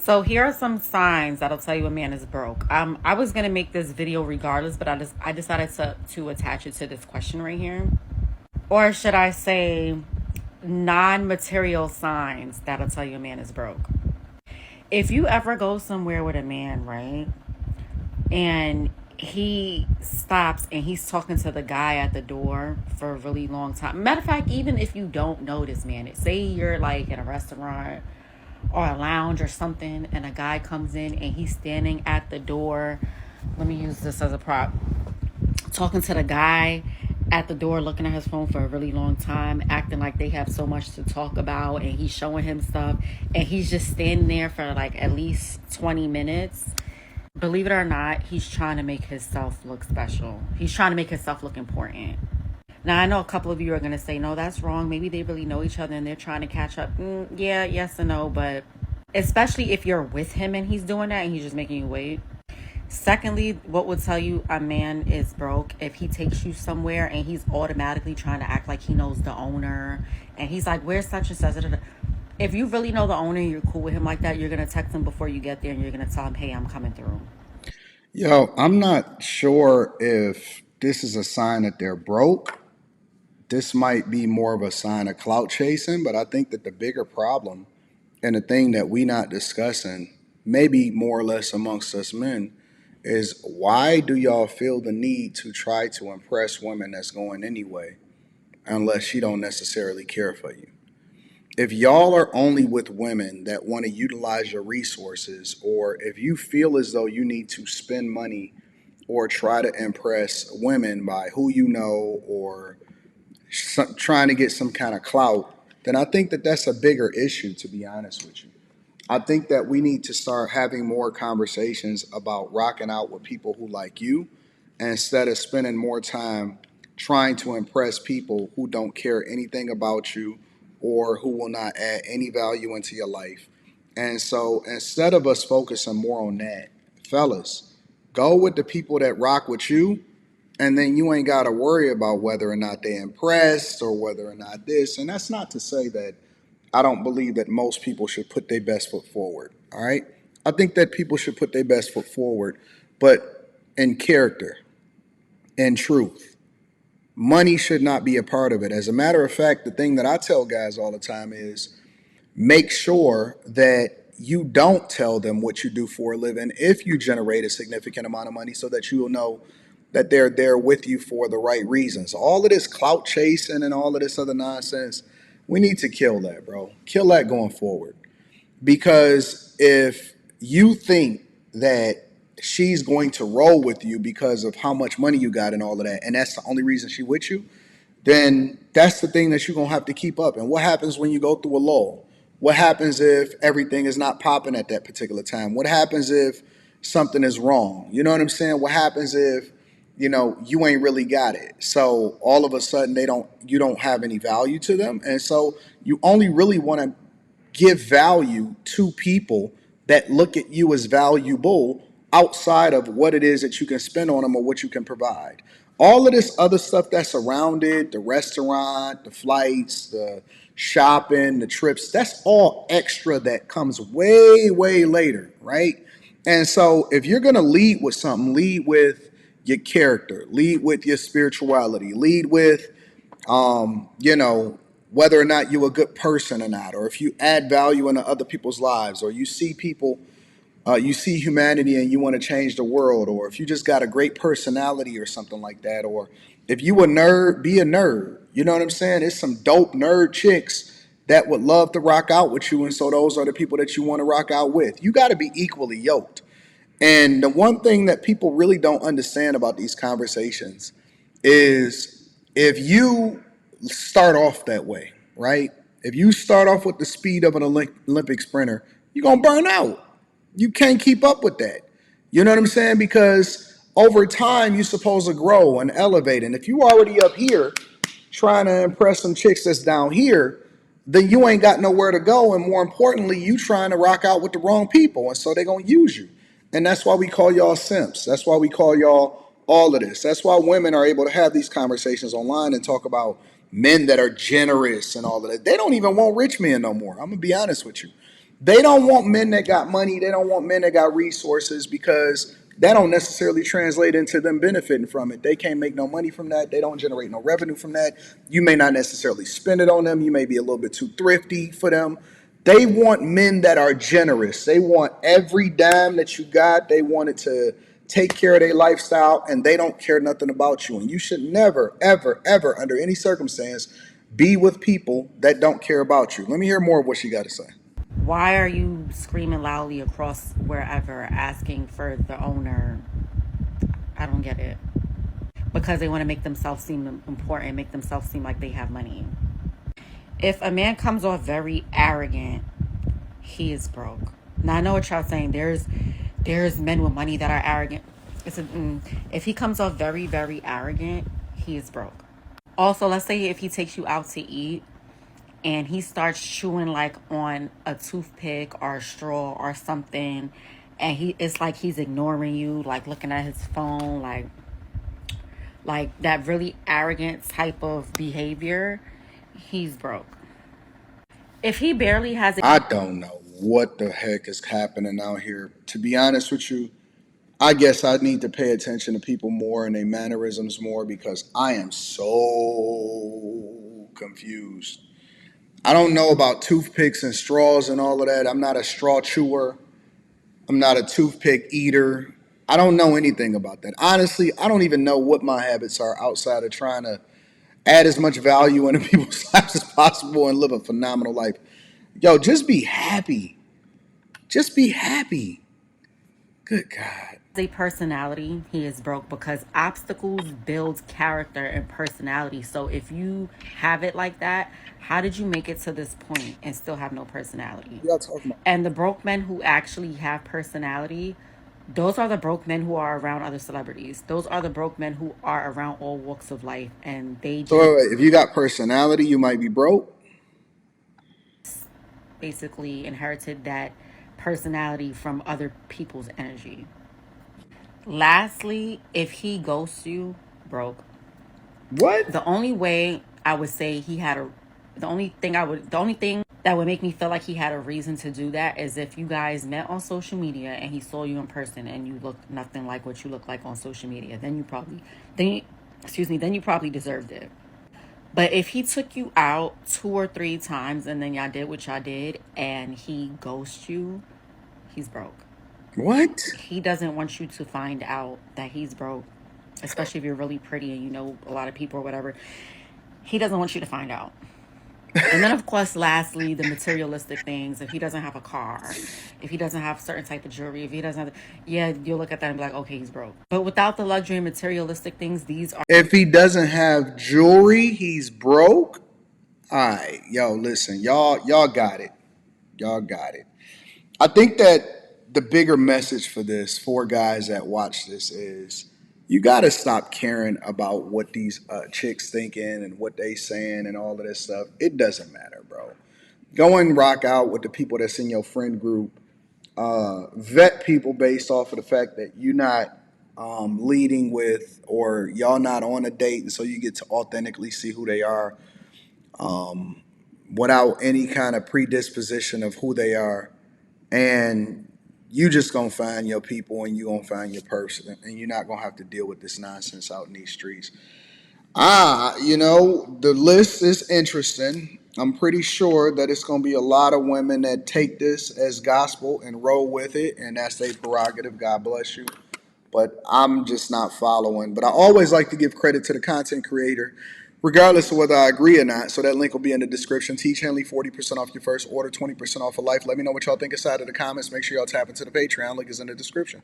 So here are some signs that'll tell you a man is broke. I was gonna make this video regardless, but I decided to attach it to this question right here, or should I say, non-material signs that'll tell you a man is broke. If you ever go somewhere with a man, right, and he stops and he's talking to the guy at the door for a really long time. Matter of fact, even if you don't know this man, say you're like in a restaurant or a lounge or something, and a guy comes in and he's standing at the door. Let me use this as a prop. Talking to the guy at the door, looking at his phone for a really long time, acting like they have so much to talk about, and he's showing him stuff, and he's just standing there for like at least 20 minutes. Believe it or not, he's trying to make himself look special. He's trying to make himself look important. Now, I know a couple of you are going to say, no, that's wrong. Maybe they really know each other and they're trying to catch up. Yeah, yes and no, but especially if you're with him and he's doing that and he's just making you wait. Secondly, what would tell you a man is broke if he takes you somewhere and he's automatically trying to act like he knows the owner and he's like, where's such and such? If you really know the owner and you're cool with him like that, you're going to text him before you get there and you're going to tell him, hey, I'm coming through. Yo, I'm not sure if this is a sign that they're broke. This might be more of a sign of clout chasing, but I think that the bigger problem and the thing that we not discussing, maybe more or less amongst us men, is why do y'all feel the need to try to impress women that's going anyway, unless she don't necessarily care for you? If y'all are only with women that want to utilize your resources, or if you feel as though you need to spend money or try to impress women by who you know or trying to get some kind of clout, then I think that that's a bigger issue, to be honest with you. I think that we need to start having more conversations about rocking out with people who like you instead of spending more time trying to impress people who don't care anything about you or who will not add any value into your life. And so instead of us focusing more on that, fellas, go with the people that rock with you, and then you ain't got to worry about whether or not they're impressed or whether or not this. And that's not to say that I don't believe that most people should put their best foot forward. All right. I think that people should put their best foot forward, but in character, in truth. Money should not be a part of it. As a matter of fact, the thing that I tell guys all the time is make sure that you don't tell them what you do for a living if you generate a significant amount of money so that you will know that they're there with you for the right reasons. All of this clout chasing and all of this other nonsense, we need to kill that, bro. Kill that going forward. Because if you think that she's going to roll with you because of how much money you got and all of that, and that's the only reason she with you, then that's the thing that you're gonna have to keep up. And what happens when you go through a lull? What happens if everything is not popping at that particular time? What happens if something is wrong? You know what I'm saying? What happens if you ain't really got it? So all of a sudden you don't have any value to them, and so you only really want to give value to people that look at you as valuable outside of what it is that you can spend on them or what you can provide. All of this other stuff that's around it, the restaurant, the flights, the shopping, the trips, that's all extra that comes way, way later, right? And so if you're going to lead with something, lead with your character, lead with your spirituality, lead with whether or not you're a good person or not, or if you add value into other people's lives, or you see people, you see humanity and you want to change the world, or if you just got a great personality or something like that, or if you a nerd, be a nerd. You know what I'm saying? There's some dope nerd chicks that would love to rock out with you, and so those are the people that you want to rock out with. You got to be equally yoked. And the one thing that people really don't understand about these conversations is if you start off that way, right? If you start off with the speed of an Olympic sprinter, you're going to burn out. You can't keep up with that. You know what I'm saying? Because over time, you're supposed to grow and elevate. And if you already up here trying to impress some chicks that's down here, then you ain't got nowhere to go. And more importantly, you trying to rock out with the wrong people. And so they're going to use you. And that's why we call y'all simps. That's why we call y'all all of this. That's why women are able to have these conversations online and talk about men that are generous and all of that. They don't even want rich men no more. I'm going to be honest with you. They don't want men that got money. They don't want men that got resources because that don't necessarily translate into them benefiting from it. They can't make no money from that. They don't generate no revenue from that. You may not necessarily spend it on them. You may be a little bit too thrifty for them. They want men that are generous. They want every dime that you got. They want it to take care of their lifestyle, and they don't care nothing about you. And you should never, ever, ever, under any circumstance, be with people that don't care about you. Let me hear more of what she got to say. Why are you screaming loudly across wherever asking for the owner? I don't get it. Because they want to make themselves seem important, make themselves seem like they have money. If a man comes off very arrogant, he is broke. Now I know what y'all saying. There's men with money that are arrogant. If he comes off very, very arrogant, he is broke. Also, let's say if he takes you out to eat and he starts chewing like on a toothpick or a straw or something, and it's like he's ignoring you, like looking at his phone, like that really arrogant type of behavior, he's broke. If he barely has I don't know what the heck is happening out here. To be honest with you, I guess I need to pay attention to people more and their mannerisms more because I am so confused. I don't know about toothpicks and straws and all of that. I'm not a straw chewer. I'm not a toothpick eater. I don't know anything about that. Honestly, I don't even know what my habits are outside of trying to add as much value into people's lives as possible and live a phenomenal life. Yo, just be happy. Just be happy. Good God. a personality, he is broke because obstacles build character and personality. So if you have it like that, how did you make it to this point and still have no personality? Y'all talking about? And the broke men who actually have personality, those are the broke men who are around other celebrities. Those are the broke men who are around all walks of life, and they So just if you got personality, you might be broke. basically inherited that personality from other people's energy. Lastly, if he ghosts you, broke. What? The only way I would say he had a, the only thing that would make me feel like he had a reason to do that is if you guys met on social media and he saw you in person and you looked nothing like what you look like on social media. Then you probably deserved it. But if he took you out 2 or 3 times and then y'all did what y'all did and he ghosts you, he's broke. What? He doesn't want you to find out that he's broke, especially if you're really pretty and you know a lot of people or whatever. He doesn't want you to find out. And then, of course, lastly, the materialistic things. If he doesn't have a car, if he doesn't have certain type of jewelry, if he doesn't have, yeah, you'll look at that and be like, okay, he's broke. But without the luxury and materialistic things, these are If he doesn't have jewelry, he's broke. All right, yo, listen, y'all got it. Y'all got it. I think that the bigger message for this, for guys that watch this, is you got to stop caring about what these chicks thinking and what they saying and all of this stuff. It doesn't matter, bro. Go and rock out with the people that's in your friend group. Vet people based off of the fact that you're not leading with or y'all not on a date, and so you get to authentically see who they are without any kind of predisposition of who they are. And you just gonna find your people and you gonna find your person, and you're not gonna have to deal with this nonsense out in these streets. The list is interesting. I'm pretty sure that it's gonna be a lot of women that take this as gospel and roll with it, and that's their prerogative. God bless you. But I'm just not following. But I always like to give credit to the content creator, regardless of whether I agree or not. So that link will be in the description. Teach Henley, 40% off your first order, 20% off for life. Let me know what y'all think inside of the comments. Make sure y'all tap into the Patreon. Link is in the description.